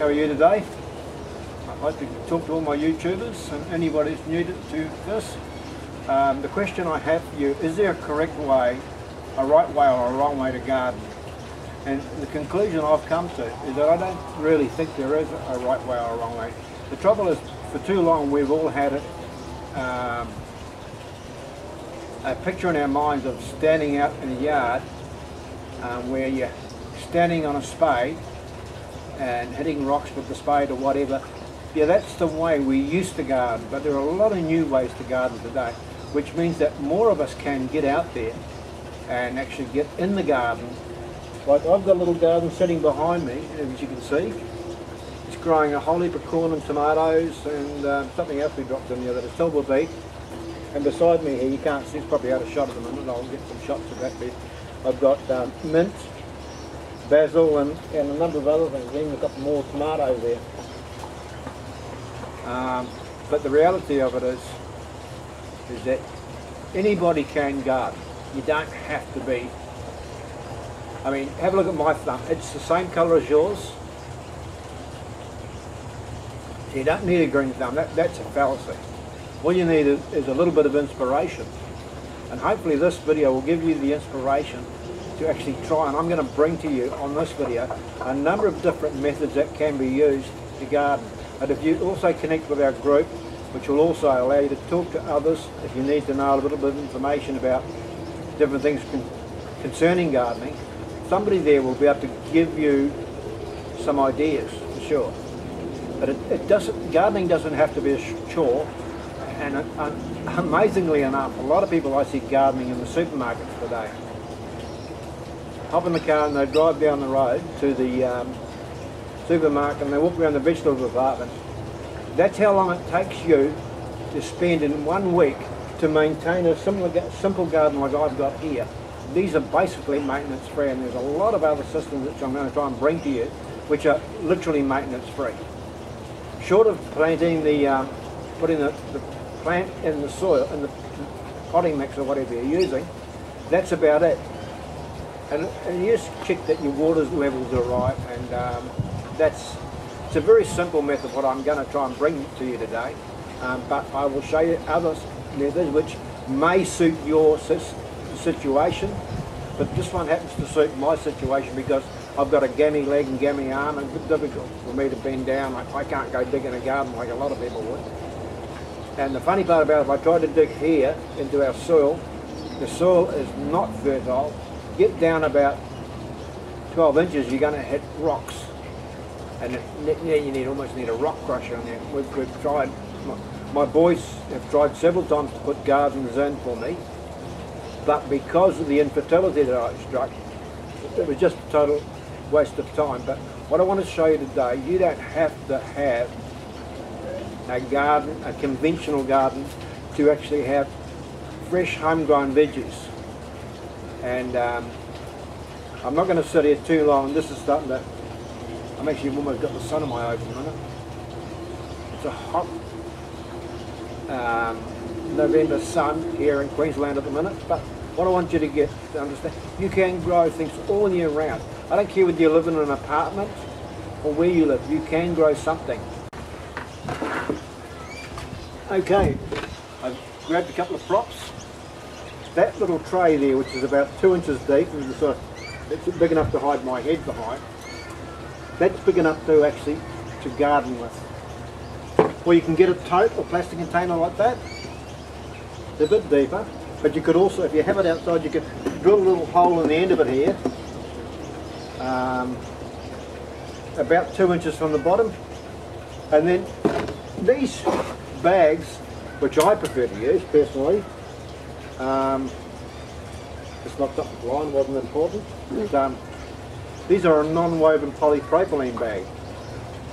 How are you today? I'd like to talk to all my YouTubers and anybody who's new to this. The question I have for you, is there a correct way, a right way or a wrong way to garden? And the conclusion I've come to is that I don't really think there is a right way or a wrong way. The trouble is, for too long we've all had a picture in our minds of standing out in a yard where you're standing on a spade and hitting rocks with the spade or whatever. Yeah, that's the way we used to garden, but there are a lot of new ways to garden today, which means that more of us can get out there and actually get in the garden. Like I've got a little garden sitting behind me, as you can see. It's growing a whole heap of corn and tomatoes and something else we dropped in there that is silver beet. And beside me here, you can't see, it's probably out of shot at the moment, I'll get some shots of that bit. I've got mint, basil and a number of other things. Even got more tomatoes there. But the reality of it is that anybody can garden. You don't have to be. I mean, have a look at my thumb. It's the same colour as yours. You don't need a green thumb. That's a fallacy. All you need is a little bit of inspiration. And hopefully this video will give you the inspiration to actually try, and I'm going to bring to you on this video a number of different methods that can be used to garden. And if you also connect with our group, which will also allow you to talk to others if you need to know a little bit of information about different things concerning gardening, somebody there will be able to give you some ideas for sure. But gardening doesn't have to be a chore, and amazingly enough, a lot of people I see gardening in the supermarkets today. Hop in the car and they drive down the road to the supermarket and they walk around the vegetable department. That's how long it takes you to spend in 1 week to maintain a simple garden like I've got here. These are basically maintenance free, and there's a lot of other systems which I'm going to try and bring to you which are literally maintenance free. Short of planting putting the plant in the soil, in the potting mix or whatever you're using, that's about it. And you just check that your water levels are right, and it's a very simple method what I'm going to try and bring to you today, but I will show you other methods which may suit your situation, but this one happens to suit my situation because I've got a gammy leg and gammy arm, and it's difficult for me to bend down. I can't go dig in a garden like a lot of people would. And the funny part about it, if I try to dig here into our soil, the soil is not fertile. Get down about 12 inches, you're going to hit rocks. And you almost need a rock crusher in there. We've tried, my boys have tried several times to put gardens in for me, but because of the infertility that I struck, it was just a total waste of time. But what I want to show you today, you don't have to have a garden, a conventional garden, to actually have fresh homegrown veggies. And I'm not going to sit here too long. This is starting to, I'm actually almost got the sun in my eyes at the minute. It's a hot November sun here in Queensland at the minute, but what I want you to understand, you can grow things all year round. I don't care whether you live in an apartment or where you live, you can grow something. Okay, I've grabbed a couple of props. That little tray there, which is about 2 inches deep, and it's big enough to hide my head behind, that's big enough to actually to garden with. Or you can get a tote or plastic container like that. They're a bit deeper, but you could also, if you have it outside, you could drill a little hole in the end of it here, about 2 inches from the bottom, and then these bags, which I prefer to use personally, it's not something blind, wasn't important. These are a non-woven polypropylene bag.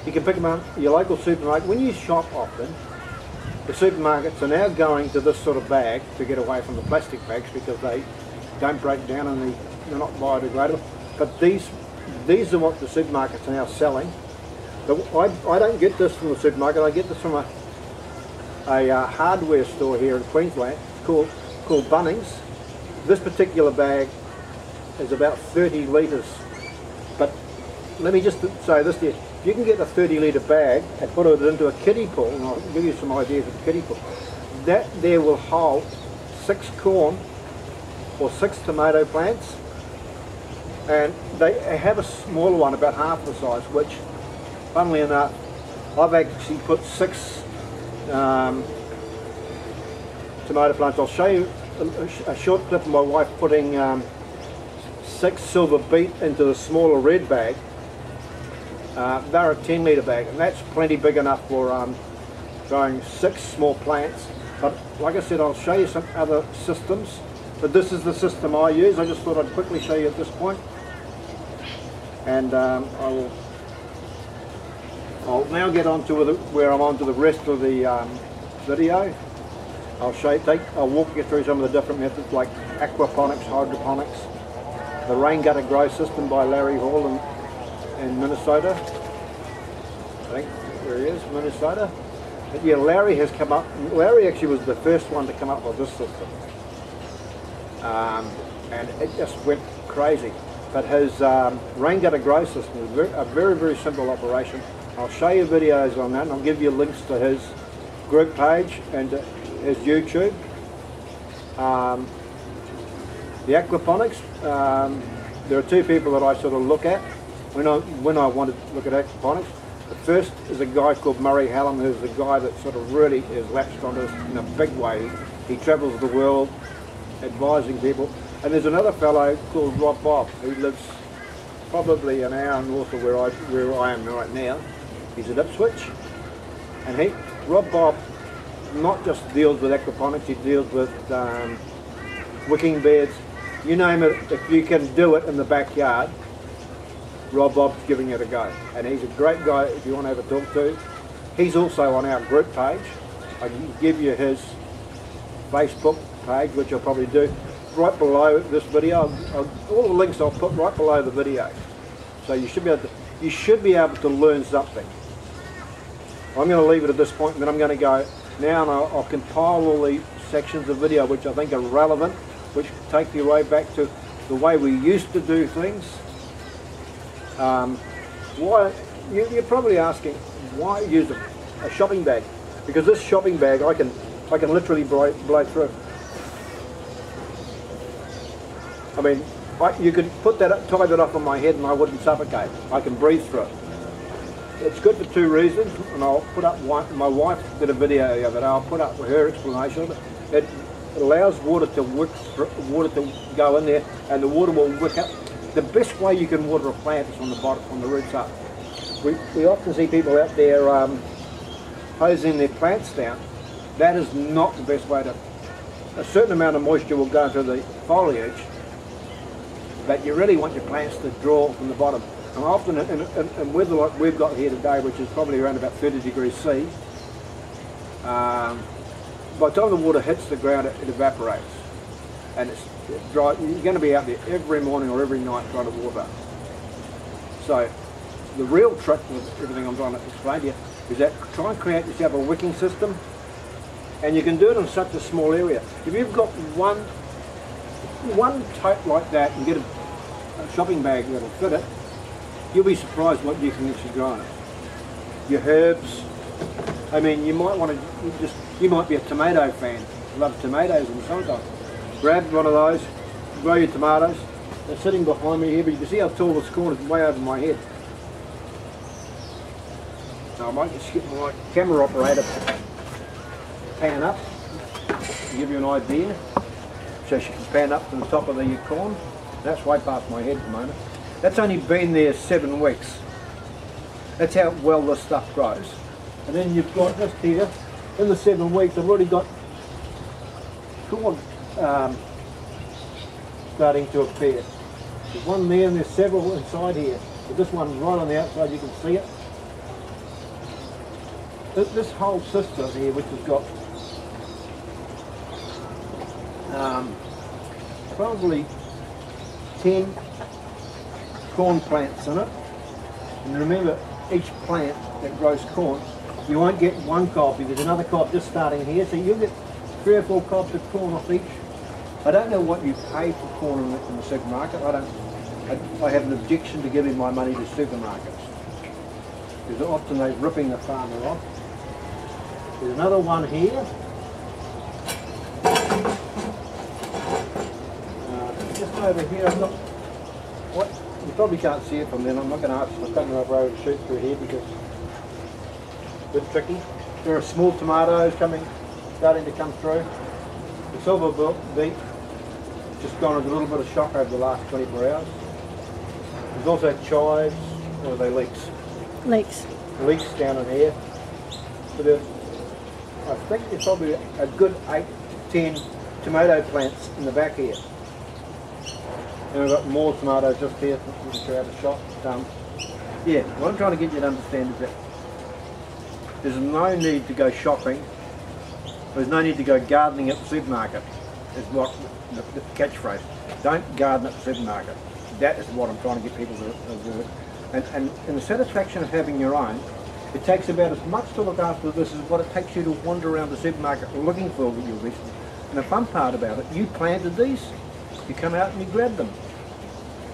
You can pick them up at your local supermarket. When you shop often, the supermarkets are now going to this sort of bag to get away from the plastic bags because they don't break down and they're not biodegradable. But these are what the supermarkets are now selling. But I don't get this from the supermarket. I get this from a hardware store here in Queensland called Bunnings. This particular bag is about 30 litres, but let me just say this here, if you can get a 30-litre bag and put it into a kiddie pool, and I'll give you some ideas of kiddie pool, that there will hold 6 corn or 6 tomato plants, and they have a smaller one about half the size, which, funnily enough, I've actually put 6 tomato plants. I'll show you a short clip of my wife putting 6 silver beet into the smaller red bag. They're a 10-litre bag, and that's plenty big enough for growing 6 small plants. But like I said, I'll show you some other systems, but this is the system I use. I just thought I'd quickly show you at this point, and I'll now get on to where I'm on to the rest of the video. I'll walk you through some of the different methods like aquaponics, hydroponics, the rain gutter grow system by Larry Hall in Minnesota. I think there he is, Minnesota. But yeah, Larry has come up. Larry actually was the first one to come up with this system, and it just went crazy. But his rain gutter grow system is a very, very simple operation. I'll show you videos on that, and I'll give you links to his group page and to his YouTube. The aquaponics, there are 2 people that I sort of look at when I want to look at aquaponics. The first is a guy called Hallam, who's the guy that sort of really is latched on this in a big way. He travels the world advising people. And there's another fellow called Rob Bob, who lives probably an hour north of where I am right now. He's at Ipswich, and Rob Bob not just deals with aquaponics, he deals with wicking beds, you name it. If you can do it in the backyard, Rob Bob's giving it a go, and he's a great guy if you want to have a talk to. He's also on our group page. I can give you his Facebook page, which I'll probably do right below this video. All the links I'll put right below the video, so you should be able to learn something. I'm going to leave it at this point, and then I'm going to go now, and I'll compile all the sections of video which I think are relevant, which take you way back to the way we used to do things. Why you're probably asking, why use a shopping bag? Because this shopping bag I can literally blow through. I mean, you could put that up, tie that up on my head, and I wouldn't suffocate. I can breathe through it. It's good for 2 reasons, and I'll put up one. My wife did a video of it. I'll put up her explanation of it. It allows water to go in there, and the water will wick up. The best way you can water a plant is from the bottom, from the roots up. We often see people out there hosing their plants down. That is not the best way to. A certain amount of moisture will go into the foliage, but you really want your plants to draw from the bottom. And often in weather like we've got here today, which is probably around about 30 degrees C, by the time the water hits the ground, it evaporates, and it's dry. You're going to be out there every morning or every night trying to water. So the real trick with everything I'm trying to explain to you is that try and create yourself a wicking system, and you can do it in such a small area. If you've got one tote like that and get a shopping bag that'll fit it, you'll be surprised what you can actually grow in it. Your herbs, I mean, you might want to you might be a tomato fan, love tomatoes in the summertime. Grab one of those, grow your tomatoes. They're sitting behind me here, but you can see how tall this corn is, way over my head. So I might just get my camera operator pan up to give you an idea. So she can pan up to the top of the corn. That's way past my head at the moment. That's only been there 7 weeks. That's how well this stuff grows. And then you've got this here. In the 7 weeks, I've already got corn starting to appear. There's one there, and there's several inside here. But this one right on the outside, you can see it. This whole system here, which has got probably 10 corn plants in it. And remember, each plant that grows corn, you won't get one cob, there's another cob just starting here, so you'll get 3 or 4 cobs of corn off each. I don't know what you pay for corn in the supermarket. I have an objection to giving my money to supermarkets. because it alternate ripping the farmer off. There's another one here. Just over here, I've got what you probably can't see it from then. I'm not going to ask my camera operator to shoot through here because it's a bit tricky. There are small tomatoes starting to come through. The silver beet just gone with a little bit of shock over the last 24 hours. There's also chives, or are they leeks? Leeks. Leeks down in here. So I think there's probably a good 8 to 10 tomato plants in the back here. And we've got more tomatoes just here, which are out of shot. Yeah, what I'm trying to get you to understand is that there's no need to go shopping. There's no need to go gardening at the supermarket, is what the catchphrase. Don't garden at the supermarket. That is what I'm trying to get people to do. And the satisfaction of having your own, it takes about as much to look after this as what it takes you to wander around the supermarket looking for your vegetables. And the fun part about it, you planted these, you come out and you grab them.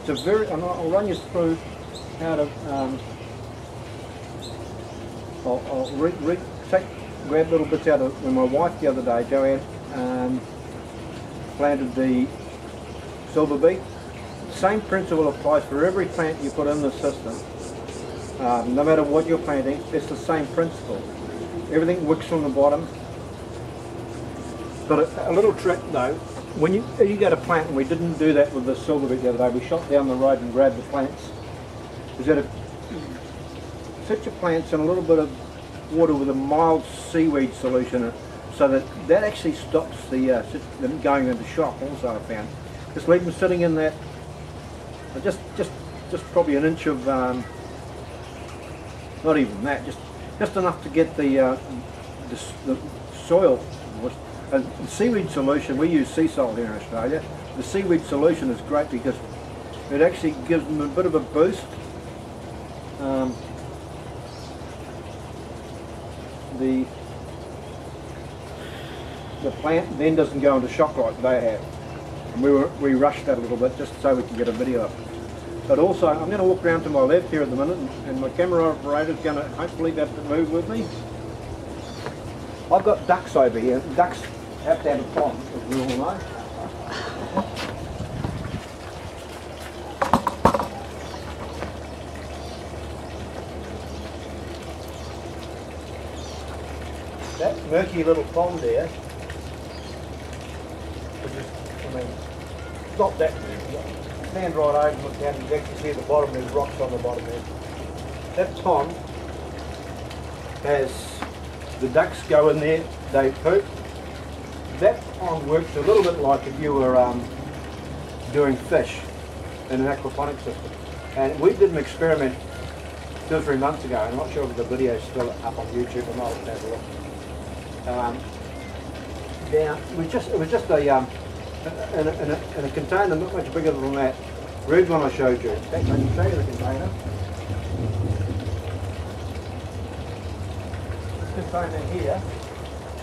It's a very, and I'll run you through how to, grab little bits out of, when my wife the other day, Joanne, planted the silver beet. Same principle applies for every plant you put in the system. No matter what you're planting, it's the same principle. Everything wicks from the bottom. But a little trick though, when you go to plant, and we didn't do that with the silver beet the other day, we shot down the road and grabbed the plants, is that sit your plants in a little bit of water with a mild seaweed solution in it, so that actually stops them going into shock also, I found. Just leave them sitting in that, just probably an inch of, not even that, just enough to get the soil. And seaweed solution, we use sea salt here in Australia. The seaweed solution is great because it actually gives them a bit of a boost. The plant then doesn't go into shock like they have. And we rushed that a little bit just so we can get a video of it. But also, I'm going to walk around to my left here at the minute, and my camera operator is going to hopefully be able to move with me. I've got ducks over here. Ducks have to have a pond, as we all know. That murky little pond there, which is, not that murky. Stand right over and look down and you can actually see at the bottom there's rocks on the bottom there. That pond has, the ducks go in there, they poop. That pond works a little bit like if you were doing fish in an aquaponics system. And we did an experiment 2 or 3 months ago. I'm not sure if the video is still up on YouTube or not. Let's have a look. It was just in a container not much bigger than that red one I showed you. In fact, I can show you the container. This container here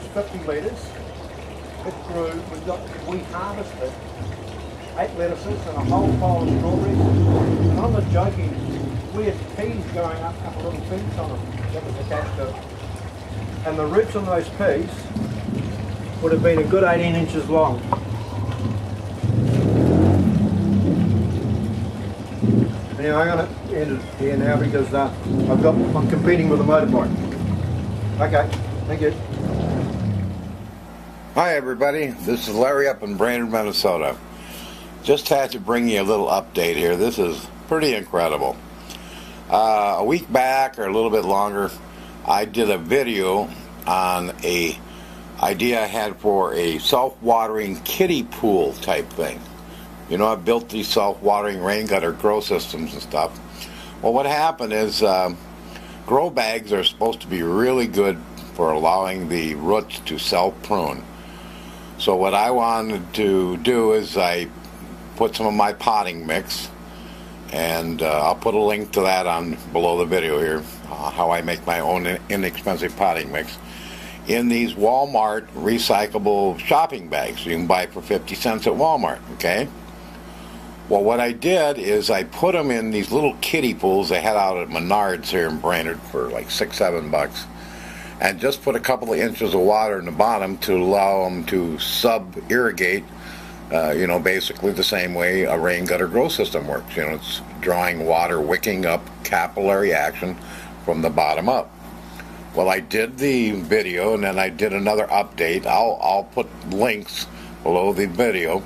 is 50 litres. It grew, we harvested 8 lettuces and a whole pile of strawberries. And I'm not joking, we had peas going up a little fence on them that was attached to it. And the roots on those peas would have been a good 18 inches long. Anyway, I'm going to end it here now because I'm competing with a motorbike. Okay, thank you. Hi everybody, this is Larry up in Brainerd, Minnesota. Just had to bring you a little update here. This is pretty incredible. A week back or a little bit longer, I did a video on a idea I had for a self-watering kiddie pool type thing. You know, I built these self-watering rain gutter grow systems and stuff. Well, what happened is grow bags are supposed to be really good for allowing the roots to self-prune. So what I wanted to do is I put some of my potting mix, and I'll put a link to that on below the video here, how I make my own inexpensive potting mix, in these Walmart recyclable shopping bags you can buy for 50 cents at Walmart, okay? Well, what I did is I put them in these little kiddie pools they had out at Menards here in Brainerd for like $6-7, and just put a couple of inches of water in the bottom to allow them to sub-irrigate, basically the same way a rain gutter grow system works. It's drawing water, wicking up, capillary action from the bottom up. Well, I did the video, and then I did another update. I'll put links below the video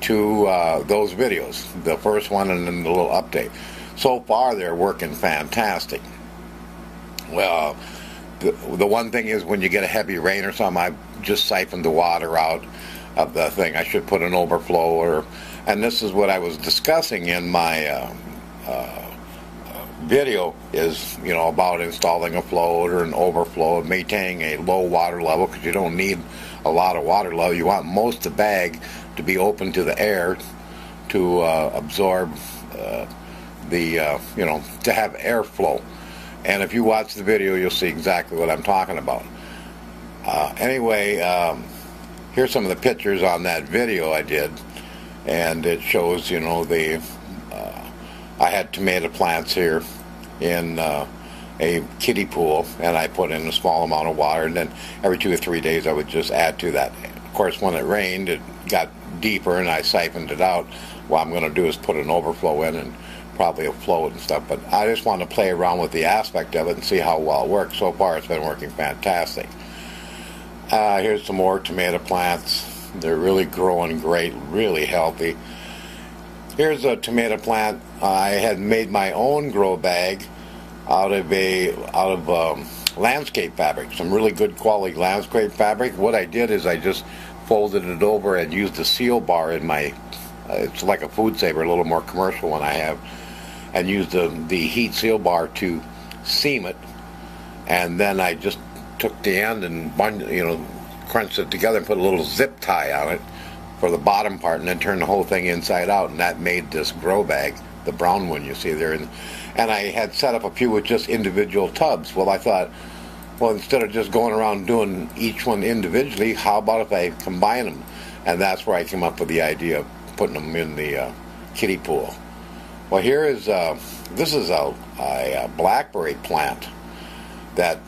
to those videos, the first one and then the little update. So far they're working fantastic. Well, the one thing is when you get a heavy rain or something, I've just siphoned the water out of the thing. I should put an overflow, and this is what I was discussing in my video is, about installing a float or an overflow and maintaining a low water level, because you don't need a lot of water level. You want most of the bag to be open to the air to absorb to have airflow. And if you watch the video, you'll see exactly what I'm talking about. Anyway, here's some of the pictures on that video I did, and it shows, I had tomato plants here in a kiddie pool, and I put in a small amount of water, and then every 2 or 3 days I would just add to that. Of course, when it rained, it got deeper, and I siphoned it out. What I'm going to do is put an overflow in and probably a float and stuff, but I just want to play around with the aspect of it and see how well it works. So far, it's been working fantastic. Here's some more tomato plants. They're really growing great, really healthy. Here's a tomato plant. I had made my own grow bag out of landscape fabric, some really good quality landscape fabric. What I did is I just folded it over and used a seal bar in my, it's like a food saver, a little more commercial one I have, and used the heat seal bar to seam it, and then I just took the end and crunched it together and put a little zip tie on it for the bottom part, and then turned the whole thing inside out, and that made this grow bag, the brown one you see there. And I had set up a few with just individual tubs. Well, I thought, instead of just going around doing each one individually, how about if I combine them? And that's where I came up with the idea of putting them in the kiddie pool. Well, here is this is a blackberry plant that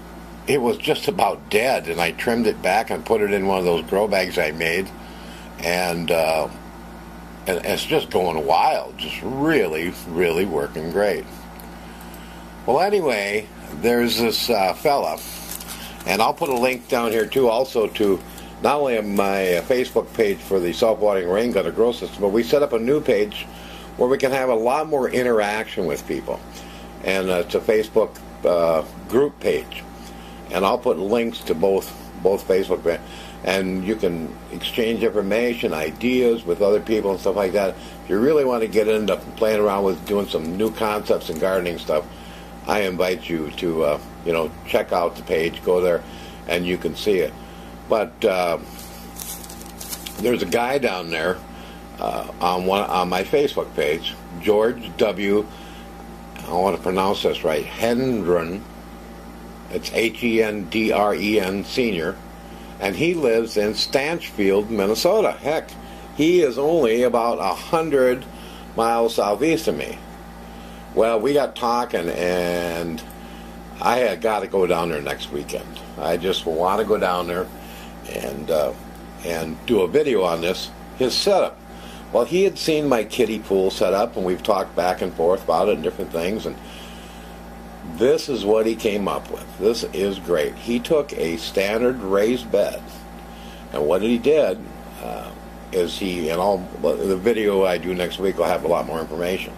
it was just about dead, and I trimmed it back and put it in one of those grow bags I made, and it's just going wild, just really, really working great. Well, anyway, there's this fella, and I'll put a link down here too, also to not only my Facebook page for the self-watering rain gutter grow system, but we set up a new page where we can have a lot more interaction with people, and it's a Facebook group page, and I'll put links to both Facebook pages, and you can exchange information, ideas with other people and stuff like that. If you really want to get into playing around with doing some new concepts and gardening stuff, I invite you to check out the page, go there, and you can see it. But there's a guy down there on my Facebook page, George W. I want to pronounce this right, Hendren. It's Hendren Senior, and he lives in Stanchfield, Minnesota. Heck, he is only about 100 miles southeast of me. Well, we got talking, and I had got to go down there next weekend. I just want to go down there and do a video on his setup. Well, he had seen my kiddie pool set up, and we've talked back and forth about it and different things, and this is what he came up with. This is great. He took a standard raised bed, and what he did is the video I do next week will have a lot more information.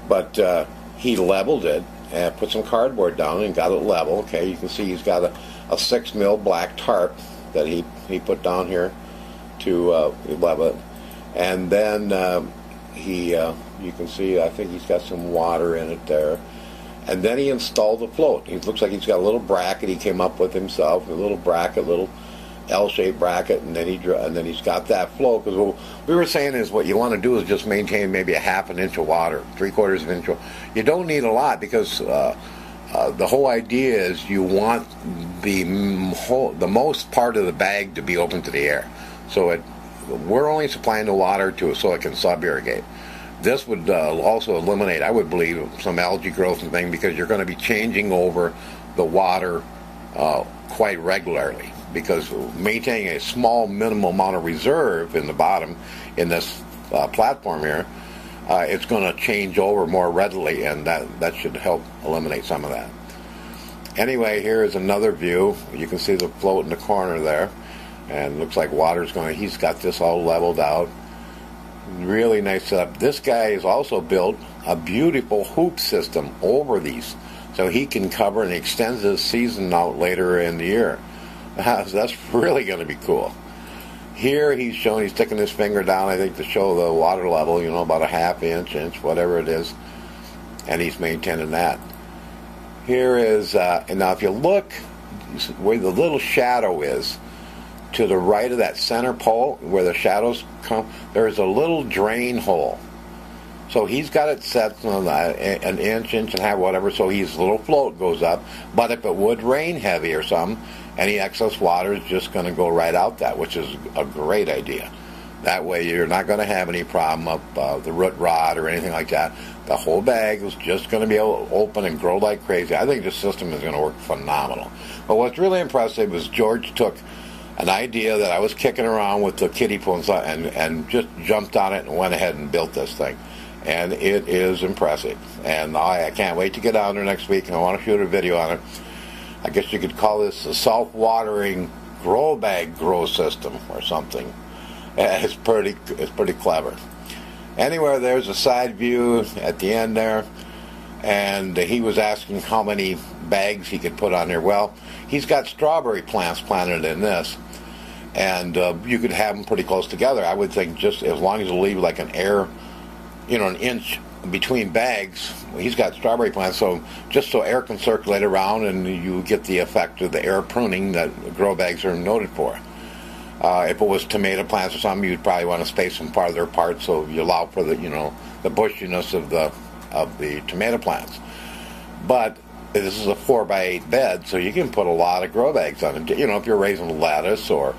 But he leveled it and put some cardboard down and got it level. Okay, you can see he's got a 6 mil black tarp that he put down here to level it. And then you can see, I think he's got some water in it there. And then he installed a float. It looks like he's got a little bracket he came up with himself, a little bracket, little L-shaped bracket, and then he's got that float. Because what we were saying is what you want to do is just maintain maybe a ½ an inch of water, 3/4 of an inch. You don't need a lot, because the whole idea is you want the most part of the bag to be open to the air. So we're only supplying the water so it can sub-irrigate. This would also eliminate, I would believe, some algae growth and things, because you're going to be changing over the water quite regularly, because maintaining a small minimal amount of reserve in the bottom in this platform here, it's going to change over more readily, and that should help eliminate some of that. Anyway, here is another view. You can see the float in the corner there, and it looks like water's going. He's got this all leveled out. Really nice setup. This guy has also built a beautiful hoop system over these, so he can cover and extends his season out later in the year. That's really going to be cool. Here he's showing, he's sticking his finger down, I think, to show the water level, you know, about a ½ inch, whatever it is, and he's maintaining that. Here is, and now if you look where the little shadow is, to the right of that center pole, where the shadows come, there's a little drain hole. So he's got it set on an inch and a half, whatever, so his little float goes up. But if it would rain heavy or something, any excess water is just going to go right out that, which is a great idea. That way you're not going to have any problem of the root rot or anything like that. The whole bag is just going to be able to open and grow like crazy. I think this system is going to work phenomenal. But what's really impressive is George took an idea that I was kicking around with the kiddie pool and just jumped on it and went ahead and built this thing. And it is impressive. And I can't wait to get down there next week, and I want to shoot a video on it. I guess you could call this a self-watering grow bag grow system or something. It's pretty clever. Anyway, there's a side view at the end there, and he was asking how many bags he could put on there. Well, he's got strawberry plants planted in this, and you could have them pretty close together. I would think just as long as you leave like an inch between bags. He's got strawberry plants, so just so air can circulate around and you get the effect of the air pruning that grow bags are noted for. If it was tomato plants or something, you'd probably want to space them farther apart so you allow for the the bushiness of the tomato plants. But this is a 4x8 bed, so you can put a lot of grow bags on it. If you're raising lettuce or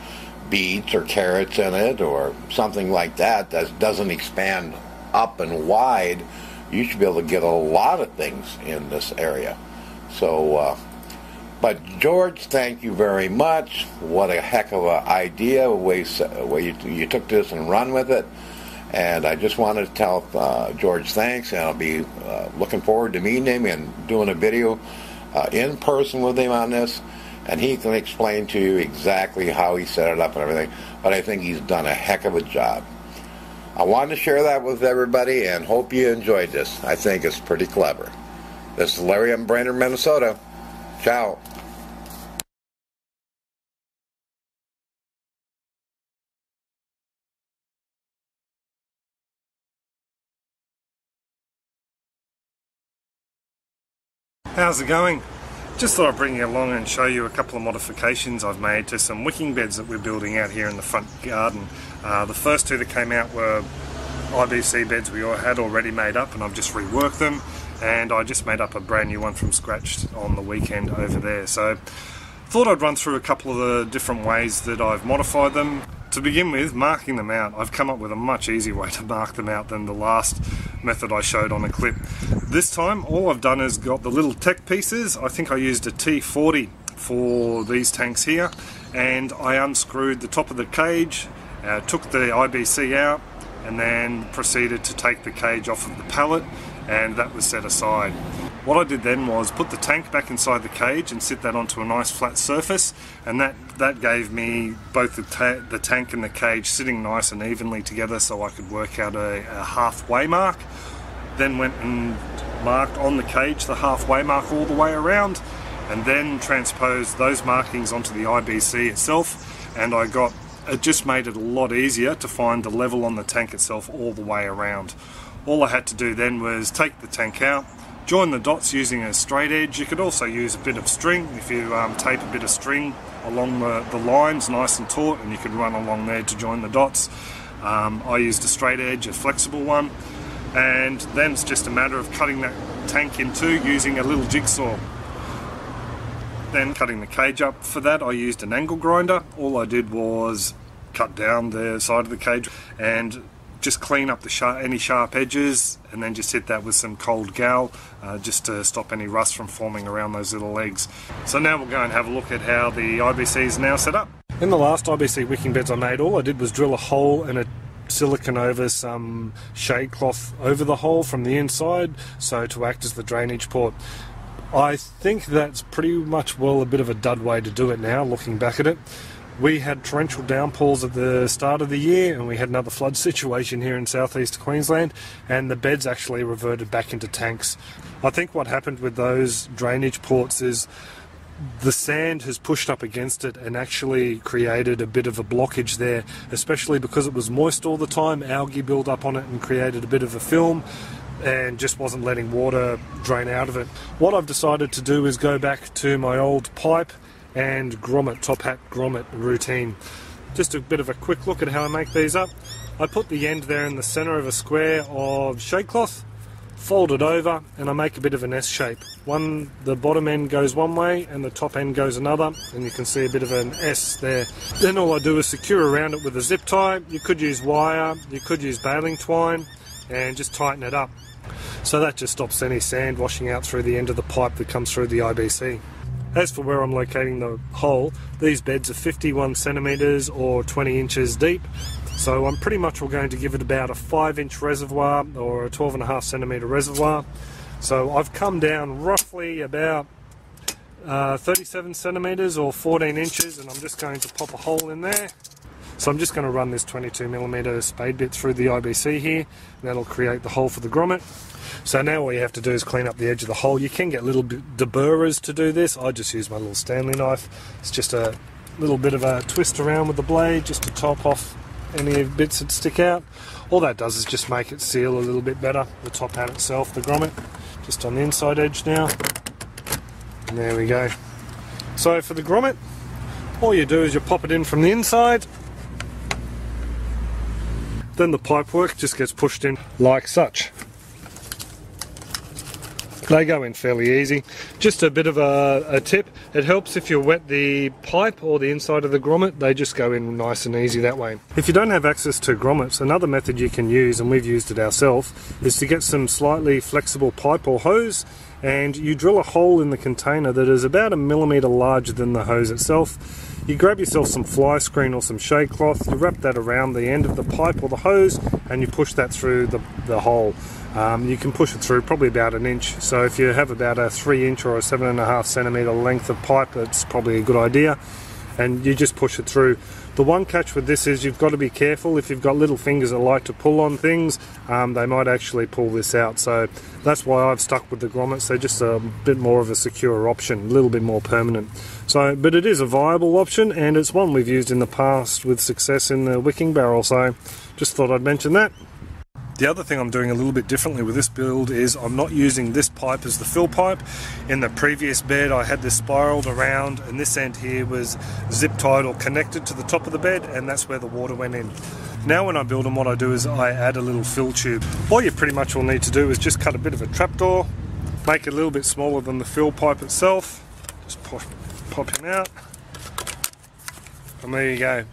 beets or carrots in it or something like that doesn't expand up and wide, you should be able to get a lot of things in this area. So, but George, thank you very much. What a heck of an idea, way you took this and run with it. And I just wanted to tell George thanks, and I'll be looking forward to meeting him and doing a video in person with him on this, and he can explain to you exactly how he set it up and everything. But I think he's done a heck of a job. I wanted to share that with everybody and hope you enjoyed this. I think it's pretty clever. This is Larry up in Brainerd, Minnesota. Ciao. How's it going? Just thought I'd bring you along and show you a couple of modifications I've made to some wicking beds that we're building out here in the front garden. The first two that came out were IBC beds we had already made up, and I've just reworked them, and I just made up a brand new one from scratch on the weekend over there. So thought I'd run through a couple of the different ways that I've modified them. To begin with, marking them out, I've come up with a much easier way to mark them out than the last method I showed on the clip. This time, all I've done is got the little tech pieces. I think I used a T40 for these tanks here, and I unscrewed the top of the cage, took the IBC out, and then proceeded to take the cage off of the pallet, and that was set aside. What I did then was put the tank back inside the cage and sit that onto a nice flat surface, and that gave me both the tank and the cage sitting nice and evenly together, so I could work out a halfway mark. Then went and marked on the cage the halfway mark all the way around, and then transposed those markings onto the IBC itself, and it just made it a lot easier to find the level on the tank itself all the way around. All I had to do then was take the tank out, join the dots using a straight edge. You could also use a bit of string if you tape a bit of string along the lines nice and taut, and you could run along there to join the dots. I used a straight edge, a flexible one, and then it's just a matter of cutting that tank in two using a little jigsaw. Then cutting the cage up. For that I used an angle grinder. All I did was cut down the side of the cage and just clean up any sharp edges, and then just hit that with some cold gal just to stop any rust from forming around those little legs. So now we'll go and have a look at how the IBC is now set up. In the last IBC wicking beds I made, all I did was drill a hole and a silicone over some shade cloth over the hole from the inside, so to act as the drainage port. I think that's pretty much, well, a bit of a dud way to do it now, looking back at it. We had torrential downpours at the start of the year, and we had another flood situation here in southeast Queensland, and the beds actually reverted back into tanks. I think what happened with those drainage ports is the sand has pushed up against it and actually created a bit of a blockage there, especially because it was moist all the time. Algae built up on it and created a bit of a film and just wasn't letting water drain out of it. What I've decided to do is go back to my old pipe and grommet, top hat grommet routine. Just a bit of a quick look at how I make these up. I put the end there in the center of a square of shade cloth, fold it over, and I make a bit of an S shape. The bottom end goes one way and the top end goes another, and you can see a bit of an S there. Then all I do is secure around it with a zip tie. You could use wire, you could use baling twine, and just tighten it up. So that just stops any sand washing out through the end of the pipe that comes through the IBC. As for where I'm locating the hole, these beds are 51 centimetres or 20 inches deep, so I'm pretty much going to give it about a 5-inch reservoir or a 12.5 centimetre reservoir. So I've come down roughly about 37 centimetres or 14 inches, and I'm just going to pop a hole in there. So I'm just going to run this 22mm spade bit through the IBC here, and that'll create the hole for the grommet. So now all you have to do is clean up the edge of the hole. You can get little deburrers to do this. I just use my little Stanley knife. It's just a little bit of a twist around with the blade just to top off any bits that stick out. All that does is just make it seal a little bit better, the top hat itself, the grommet. Just on the inside edge now. And there we go. So for the grommet, all you do is you pop it in from the inside. Then the pipework just gets pushed in like such. They go in fairly easy. Just a bit of a tip, it helps if you wet the pipe or the inside of the grommet, they just go in nice and easy that way. If you don't have access to grommets, another method you can use, and we've used it ourselves, is to get some slightly flexible pipe or hose, and you drill a hole in the container that is about 1 millimetre larger than the hose itself. You grab yourself some fly screen or some shade cloth, you wrap that around the end of the pipe or the hose, and you push that through the hole. You can push it through probably about 1 inch, so if you have about a 3-inch or a 7.5 centimetre length of pipe, that's probably a good idea, and you just push it through. The one catch with this is you've got to be careful. If you've got little fingers that like to pull on things, they might actually pull this out, so that's why I've stuck with the grommets. They're just a bit more of a secure option, a little bit more permanent. So, but it is a viable option, and it's one we've used in the past with success in the wicking barrel, so just thought I'd mention that. The other thing I'm doing a little bit differently with this build is I'm not using this pipe as the fill pipe. In the previous bed I had this spiraled around, and this end here was zip tied or connected to the top of the bed, and that's where the water went in. Now when I build them, what I do is I add a little fill tube. All you pretty much will need to do is just cut a bit of a trapdoor, make it a little bit smaller than the fill pipe itself, just pop him out, and there you go.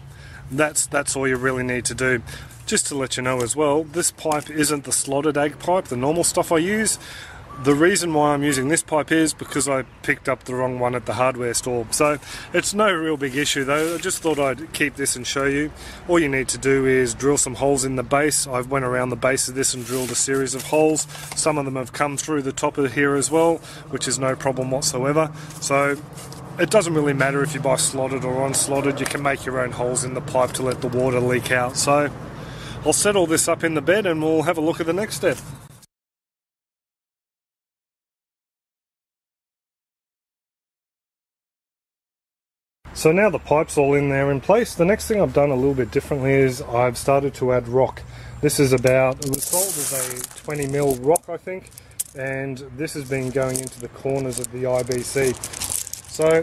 That's all you really need to do. Just to let you know as well, this pipe isn't the slotted ag pipe, the normal stuff I use. The reason why I'm using this pipe is because I picked up the wrong one at the hardware store. So it's no real big issue though. I just thought I'd keep this and show you. All you need to do is drill some holes in the base. I've went around the base of this and drilled a series of holes. Some of them have come through the top of here as well, which is no problem whatsoever. So it doesn't really matter if you buy slotted or unslotted. You can make your own holes in the pipe to let the water leak out. So I'll set all this up in the bed and we'll have a look at the next step. So now the pipe's all in there in place, the next thing I've done a little bit differently is I've started to add rock. This is it was sold as a 20mm rock I think, and this has been going into the corners of the IBC. So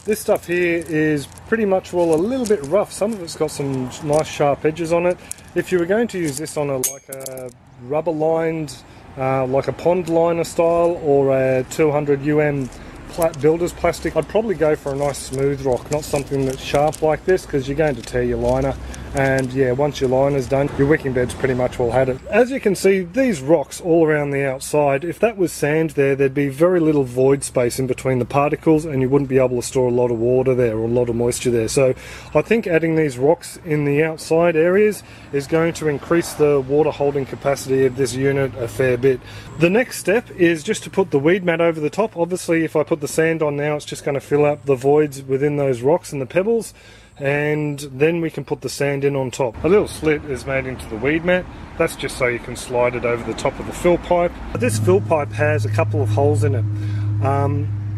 this stuff here is pretty much, well, a little bit rough. Some of it's got some nice sharp edges on it. If you were going to use this on like a rubber lined, like a pond liner style, or a 200 builder's plastic, I'd probably go for a nice smooth rock, not something that's sharp like this, because you're going to tear your liner. and yeah, once your line is done, your wicking bed's pretty much all had it. As you can see, these rocks all around the outside, if that was sand there, there'd be very little void space in between the particles, and you wouldn't be able to store a lot of water there or a lot of moisture there. So I think adding these rocks in the outside areas is going to increase the water holding capacity of this unit a fair bit. The next step is just to put the weed mat over the top. Obviously, if I put the sand on now, it's just going to fill up the voids within those rocks and the pebbles, and then we can put the sand in on top. A little slit is made into the weed mat. That's just so you can slide it over the top of the fill pipe. This fill pipe has a couple of holes in it.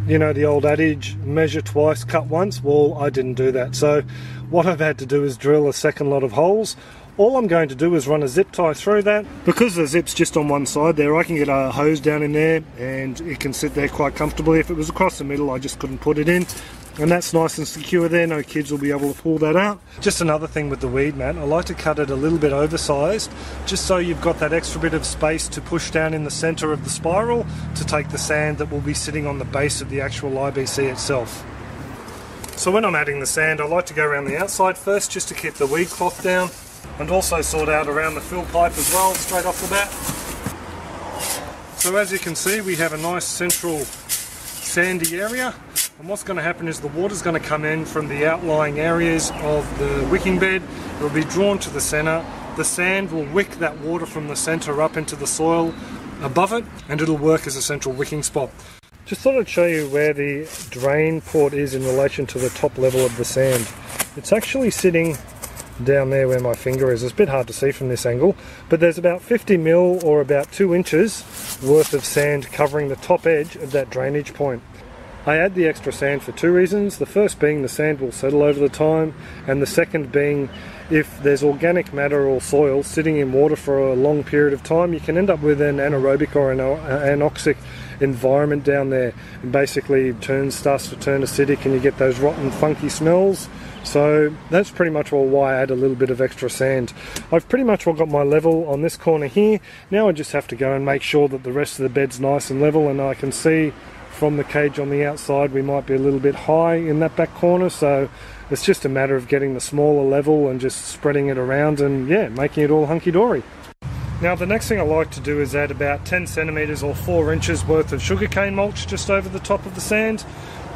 You know the old adage, measure twice, cut once? Well, I didn't do that. So what I've had to do is drill a second lot of holes. All I'm going to do is run a zip tie through that. Because the zip's just on one side there, I can get a hose down in there and it can sit there quite comfortably. If it was across the middle, I just couldn't put it in. And that's nice and secure there, no kids will be able to pull that out. Just another thing with the weed mat, I like to cut it a little bit oversized, just so you've got that extra bit of space to push down in the center of the spiral to take the sand that will be sitting on the base of the actual IBC itself. So when I'm adding the sand, I like to go around the outside first, just to keep the weed cloth down, and also sort out around the fill pipe as well, straight off the bat. So as you can see, we have a nice central sandy area, and what's going to happen is the water's going to come in from the outlying areas of the wicking bed. It will be drawn to the center. The sand will wick that water from the center up into the soil above it, and it'll work as a central wicking spot. Just thought I'd show you where the drain port is in relation to the top level of the sand. It's actually sitting down there where my finger is. It's a bit hard to see from this angle, but there's about 50 mil or about 2 inches worth of sand covering the top edge of that drainage point. I add the extra sand for 2 reasons. The first being the sand will settle over the time, and the second being if there's organic matter or soil sitting in water for a long period of time, you can end up with an anaerobic or an anoxic environment down there, and basically starts to turn acidic and you get those rotten funky smells. So that's pretty much why I add a little bit of extra sand. I've pretty much got my level on this corner here. Now I just have to go and make sure that the rest of the bed's nice and level, and I can see from the cage on the outside we might be a little bit high in that back corner, so it's just a matter of getting the smaller level and just spreading it around and yeah, making it all hunky-dory. Now the next thing I like to do is add about 10 centimeters or 4 inches worth of sugarcane mulch just over the top of the sand.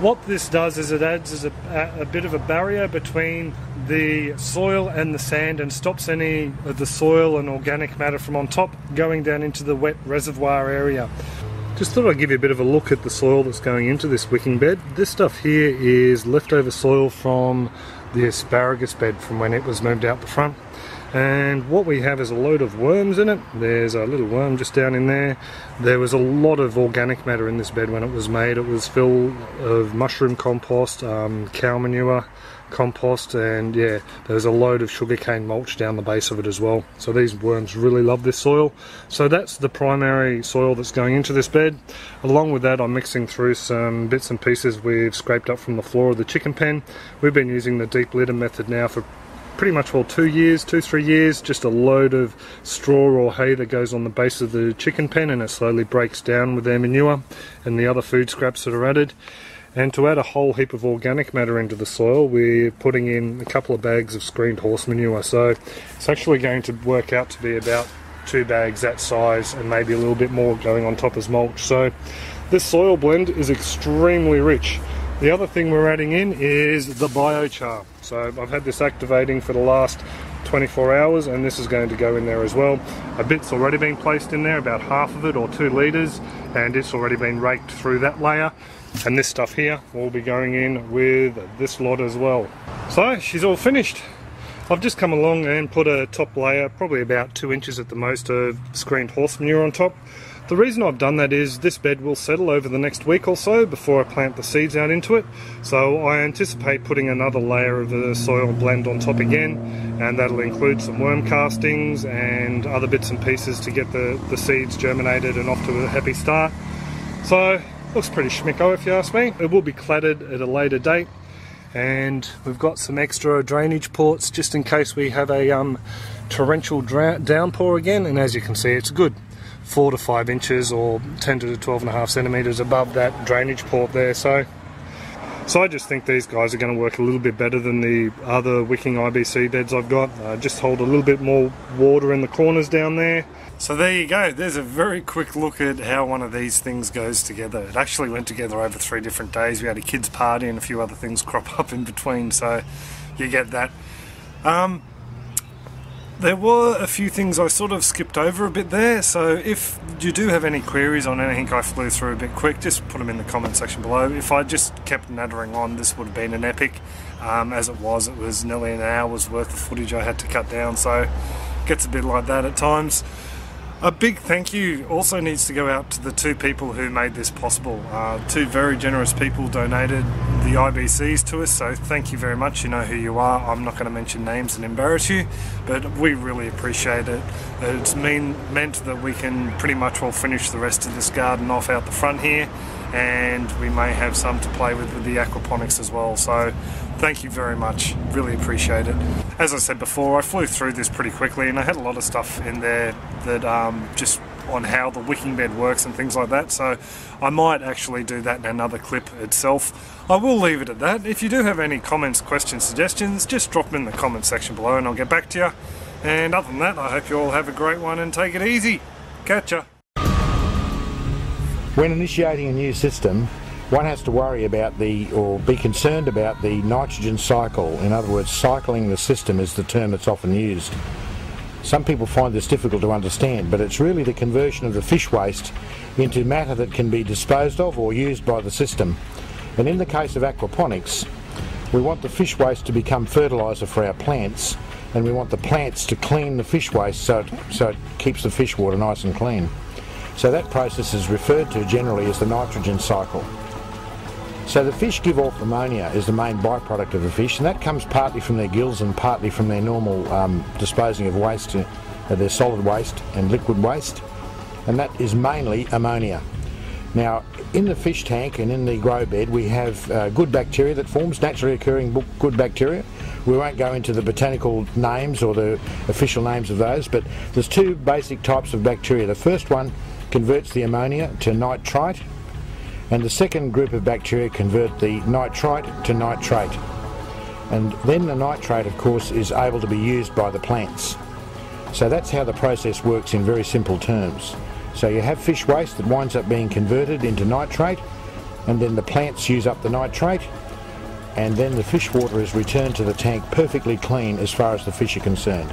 What this does is it adds a bit of a barrier between the soil and the sand and stops any of the soil and organic matter from on top going down into the wet reservoir area. Just thought I'd give you a bit of a look at the soil that's going into this wicking bed. This stuff here is leftover soil from the asparagus bed from when it was moved out the front. And what we have is a load of worms in it. There's a little worm just down in there. There was a lot of organic matter in this bed when it was made. It was full of mushroom compost, cow manure compost, and yeah, there's a load of sugarcane mulch down the base of it as well. So these worms really love this soil. So that's the primary soil that's going into this bed. Along with that, I'm mixing through some bits and pieces we've scraped up from the floor of the chicken pen. We've been using the deep litter method now for pretty much 3 years, just a load of straw or hay that goes on the base of the chicken pen, and it slowly breaks down with their manure and the other food scraps that are added. And to add a whole heap of organic matter into the soil, we're putting in a couple of bags of screened horse manure. So it's actually going to work out to be about 2 bags that size and maybe a little bit more going on top as mulch. So this soil blend is extremely rich. The other thing we're adding in is the biochar. So I've had this activating for the last 24 hours and this is going to go in there as well. A bit's already been placed in there, about half of it or 2 litres, and it's already been raked through that layer. And this stuff here will be going in with this lot as well. So she's all finished. I've just come along and put a top layer, probably about 2 inches at the most, of screened horse manure on top. The reason I've done that is this bed will settle over the next week or so before I plant the seeds out into it. So I anticipate putting another layer of the soil blend on top again, and that'll include some worm castings and other bits and pieces to get the seeds germinated and off to a happy start. So looks pretty schmicko if you ask me. It will be cladded at a later date, and we've got some extra drainage ports just in case we have a torrential downpour again. And as you can see, it's good 4 to 5 inches or 10 to 12.5 centimeters above that drainage port there. So So I just think these guys are going to work a little bit better than the other Wicking IBC beds I've got. Just hold a little bit more water in the corners down there. So there you go, there's a very quick look at how one of these things goes together. It actually went together over 3 different days. We had a kids party and a few other things crop up in between, so you get that. There were a few things I sort of skipped over a bit there, so if you do have any queries on anything I flew through a bit quick, just put them in the comment section below. If I just kept nattering on, this would have been an epic. As it was nearly an hour's worth of footage I had to cut down, so it gets a bit like that at times. A big thank you also needs to go out to the 2 people who made this possible. 2 very generous people donated the IBCs to us, so thank you very much. You know who you are. I'm not going to mention names and embarrass you, but we really appreciate it. It's meant that we can pretty much all finish the rest of this garden off out the front here, and we may have some to play with the aquaponics as well. So thank you very much, really appreciate it. As I said before, I flew through this pretty quickly and I had a lot of stuff in there that just on how the wicking bed works and things like that, so I might actually do that in another clip itself. I will leave it at that. If you do have any comments, questions, suggestions, just drop them in the comment section below and I'll get back to you. And other than that, I hope you all have a great one and take it easy. Catch ya. When initiating a new system, one has to worry about or be concerned about the nitrogen cycle. In other words, cycling the system is the term that's often used. Some people find this difficult to understand, but it's really the conversion of the fish waste into matter that can be disposed of or used by the system. And in the case of aquaponics, we want the fish waste to become fertiliser for our plants, and we want the plants to clean the fish waste so it keeps the fish water nice and clean. So that process is referred to generally as the nitrogen cycle. So the fish give off ammonia as the main byproduct of the fish, and that comes partly from their gills and partly from their normal disposing of waste, their solid waste and liquid waste, and that is mainly ammonia. Now in the fish tank and in the grow bed we have good bacteria that forms, naturally occurring good bacteria. We won't go into the botanical names or the official names of those, but there's 2 basic types of bacteria. The first one converts the ammonia to nitrite, and the second group of bacteria convert the nitrite to nitrate. And then the nitrate, of course, is able to be used by the plants. So that's how the process works in very simple terms. So you have fish waste that winds up being converted into nitrate, and then the plants use up the nitrate, and then the fish water is returned to the tank perfectly clean as far as the fish are concerned.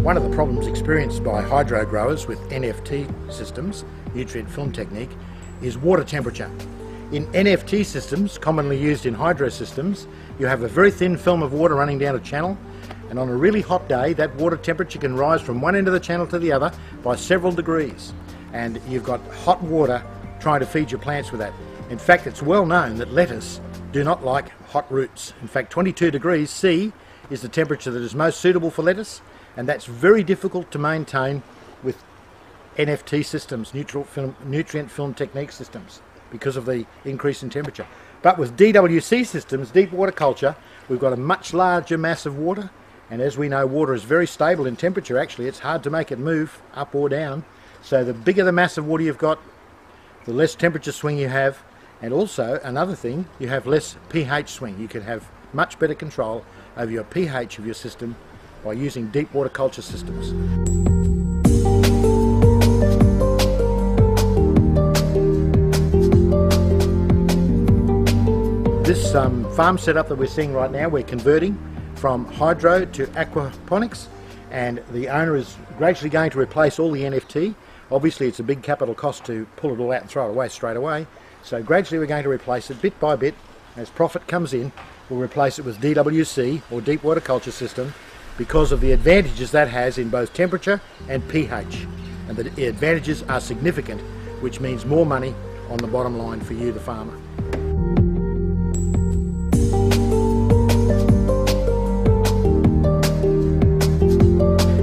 One of the problems experienced by hydro growers with NFT systems, nutrient film technique, is water temperature. In NFT systems, commonly used in hydro systems, you have a very thin film of water running down a channel, and on a really hot day that water temperature can rise from one end of the channel to the other by several degrees, and you've got hot water trying to feed your plants with that. In fact, it's well known that lettuce do not like hot roots. In fact, 22 degrees C is the temperature that is most suitable for lettuce, and that's very difficult to maintain with NFT systems, nutrient film technique systems, because of the increase in temperature. But with DWC systems, deep water culture, we've got a much larger mass of water, and as we know, water is very stable in temperature. Actually, it's hard to make it move up or down. So the bigger the mass of water you've got, the less temperature swing you have, and also another thing, you have less pH swing. You can have much better control over your pH of your system by using deep water culture systems. This farm setup that we're seeing right now, we're converting from hydro to aquaponics, and the owner is gradually going to replace all the NFT. Obviously it's a big capital cost to pull it all out and throw it away straight away, so gradually we're going to replace it bit by bit as profit comes in, we'll replace it with DWC, or deep water culture system, because of the advantages that has in both temperature and pH. And the advantages are significant, which means more money on the bottom line for you, the farmer.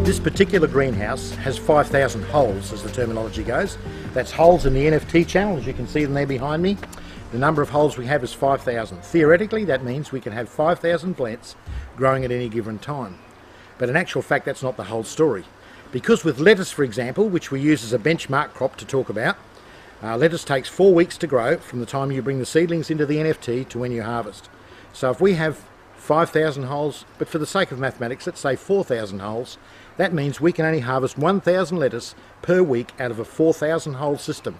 This particular greenhouse has 5,000 holes, as the terminology goes. That's holes in the NFT channel, as you can see them there behind me. The number of holes we have is 5,000. Theoretically, that means we can have 5,000 plants growing at any given time. But in actual fact, that's not the whole story. Because with lettuce, for example, which we use as a benchmark crop to talk about, lettuce takes 4 weeks to grow from the time you bring the seedlings into the NFT to when you harvest. So if we have 5,000 holes, but for the sake of mathematics, let's say 4,000 holes, that means we can only harvest 1,000 lettuce per week out of a 4,000 hole system.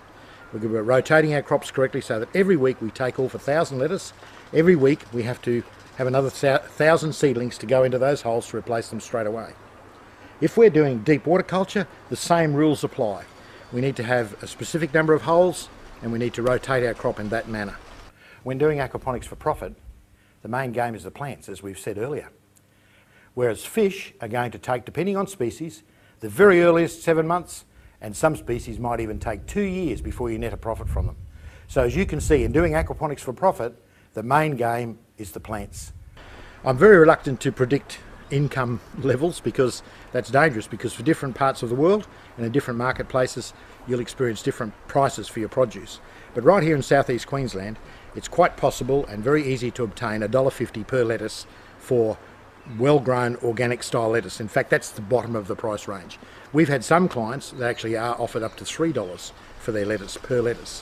We're rotating our crops correctly so that every week we take off 1,000 lettuce. Every week we have to have another 1,000 seedlings to go into those holes to replace them straight away. If we're doing deep water culture, the same rules apply. We need to have a specific number of holes and we need to rotate our crop in that manner. When doing aquaponics for profit, the main game is the plants, as we've said earlier. Whereas fish are going to take, depending on species, the very earliest 7 months, and some species might even take 2 years before you net a profit from them. So as you can see, in doing aquaponics for profit, the main game is the plants. I'm very reluctant to predict income levels because that's dangerous, because for different parts of the world and in different marketplaces you'll experience different prices for your produce. But right here in southeast Queensland, it's quite possible and very easy to obtain $1.50 per lettuce for well-grown organic style lettuce. In fact, that's the bottom of the price range. We've had some clients that actually are offered up to $3 for their lettuce, per lettuce.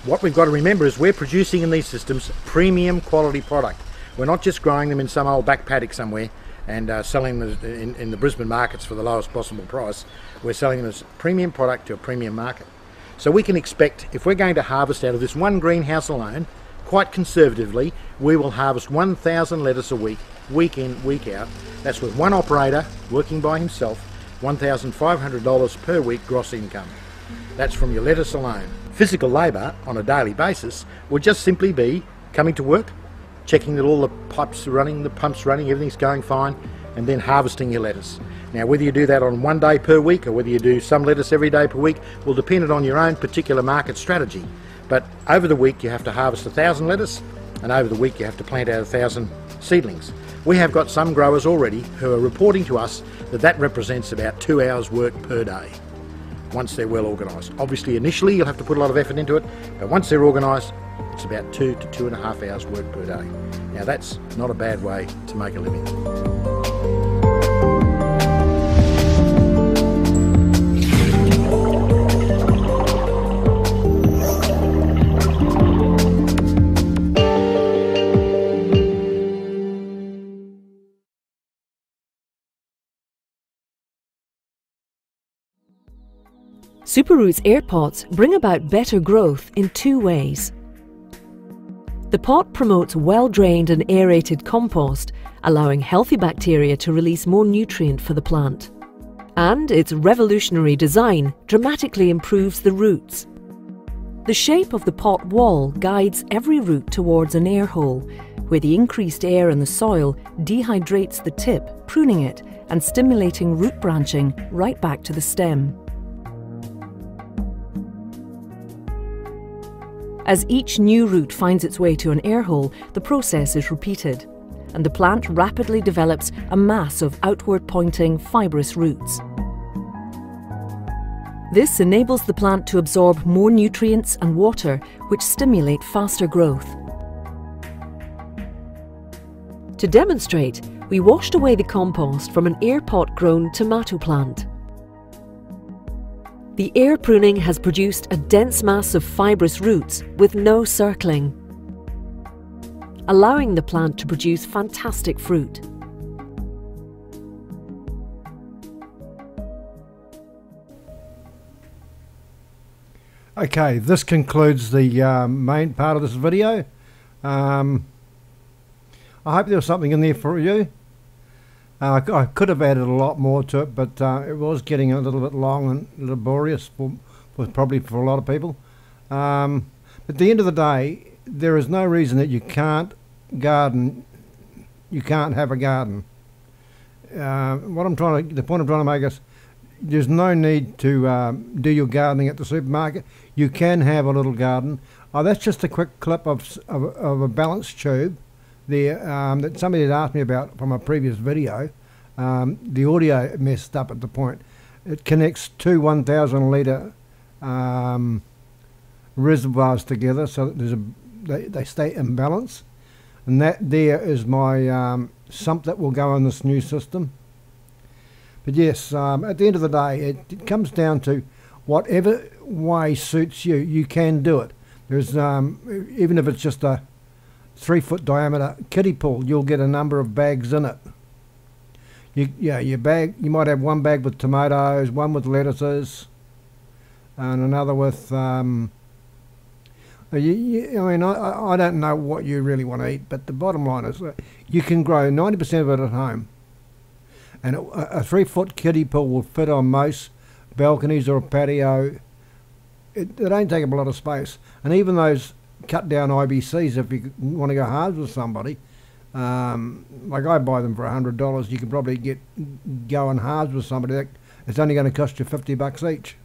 What we've got to remember is we're producing in these systems premium quality product. We're not just growing them in some old back paddock somewhere and selling them in the Brisbane markets for the lowest possible price. We're selling them as premium product to a premium market. So we can expect, if we're going to harvest out of this one greenhouse alone, quite conservatively, we will harvest 1,000 lettuce a week, week in, week out. That's with one operator working by himself, $1,500 per week gross income. That's from your lettuce alone. Physical labour on a daily basis would just simply be coming to work, checking that all the pipes are running, the pump's running, everything's going fine, and then harvesting your lettuce. Now, whether you do that on 1 day per week or whether you do some lettuce every day per week will depend on your own particular market strategy. But over the week you have to harvest 1,000 lettuce, and over the week you have to plant out 1,000 seedlings. We have got some growers already who are reporting to us that that represents about 2 hours work per day once they're well organised. Obviously initially you'll have to put a lot of effort into it, but once they're organised it's about 2 to 2.5 hours work per day. Now that's not a bad way to make a living. Superroot's air pots bring about better growth in 2 ways. The pot promotes well-drained and aerated compost, allowing healthy bacteria to release more nutrient for the plant. And its revolutionary design dramatically improves the roots. The shape of the pot wall guides every root towards an air hole, where the increased air in the soil dehydrates the tip, pruning it and stimulating root branching right back to the stem. As each new root finds its way to an air hole, the process is repeated, and the plant rapidly develops a mass of outward-pointing fibrous roots. This enables the plant to absorb more nutrients and water, which stimulate faster growth. To demonstrate, we washed away the compost from an air pot-grown tomato plant. The air pruning has produced a dense mass of fibrous roots with no circling, allowing the plant to produce fantastic fruit. Okay, this concludes the main part of this video. I hope there was something in there for you. I could have added a lot more to it, but it was getting a little bit long and a little laborious probably for a lot of people. At the end of the day, there is no reason that you can't garden, you can't have a garden. The point I'm trying to make is, there's no need to do your gardening at the supermarket. You can have a little garden. Oh, that's just a quick clip of a balance tube there that somebody had asked me about from a previous video. The audio messed up at the point. It connects two 1,000 litre reservoirs together so that they stay in balance. And that there is my sump that will go in this new system. But yes, at the end of the day, it comes down to whatever way suits you. You can do it. There's even if it's just a 3-foot diameter kiddie pool, you'll get a number of bags in it. You might have one bag with tomatoes, one with lettuces, and another with. I don't know what you really want to eat, but the bottom line is you can grow 90% of it at home. And a 3-foot kiddie pool will fit on most balconies or a patio. It don't take up a lot of space. And even those cut down IBCs, if you want to go halves with somebody, like I buy them for $100, you could probably go in halves with somebody. It's only going to cost you $50 each.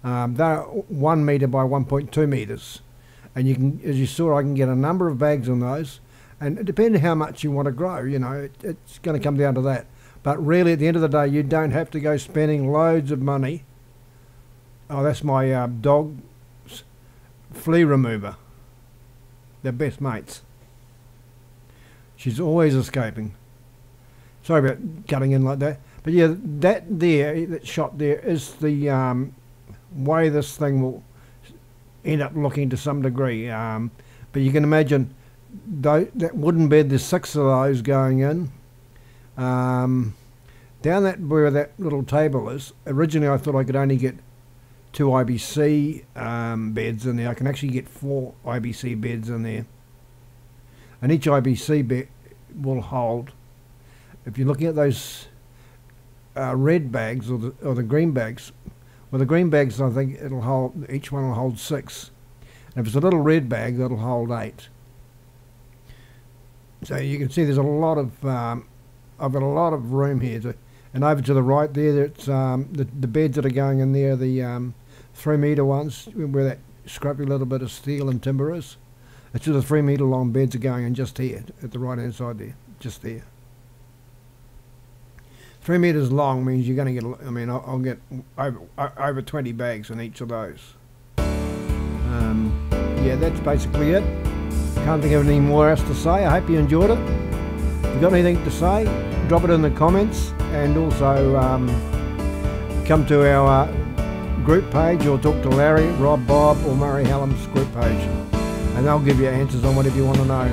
They're 1 metre by 1.2 metres. And you can, as you saw, I can get a number of bags on those. And depending how much you want to grow, it's going to come down to that. But really, at the end of the day, you don't have to go spending loads of money. Oh, that's my dog's flea remover. They're best mates. She's always escaping. Sorry about cutting in like that. But yeah, that shot there is the way this thing will end up looking to some degree. But you can imagine that wooden bed, there's 6 of those going in. Down where that little table is, originally I thought I could only get 2 IBC beds in there. I can actually get 4 IBC beds in there. And each IBC bed will hold, if you're looking at those red bags or the green bags, well, the green bags, I think each one will hold 6. And if it's a little red bag, that'll hold 8. So you can see there's a lot of, I've got a lot of room here. And over to the right there, it's the beds that are going in there, the 3 metre ones, where that scrappy little bit of steel and timber is. It's just the 3 metre long beds are going in just here, at the right hand side there, just there. 3 metres long means you're going to get, I'll get over 20 bags in each of those. Yeah, that's basically it. Can't think of anything more else to say. I hope you enjoyed it. If you've got anything to say, drop it in the comments, and also come to our group page or talk to Larry, Rob, Bob or Murray Hallam's group page, and they'll give you answers on whatever you want to know.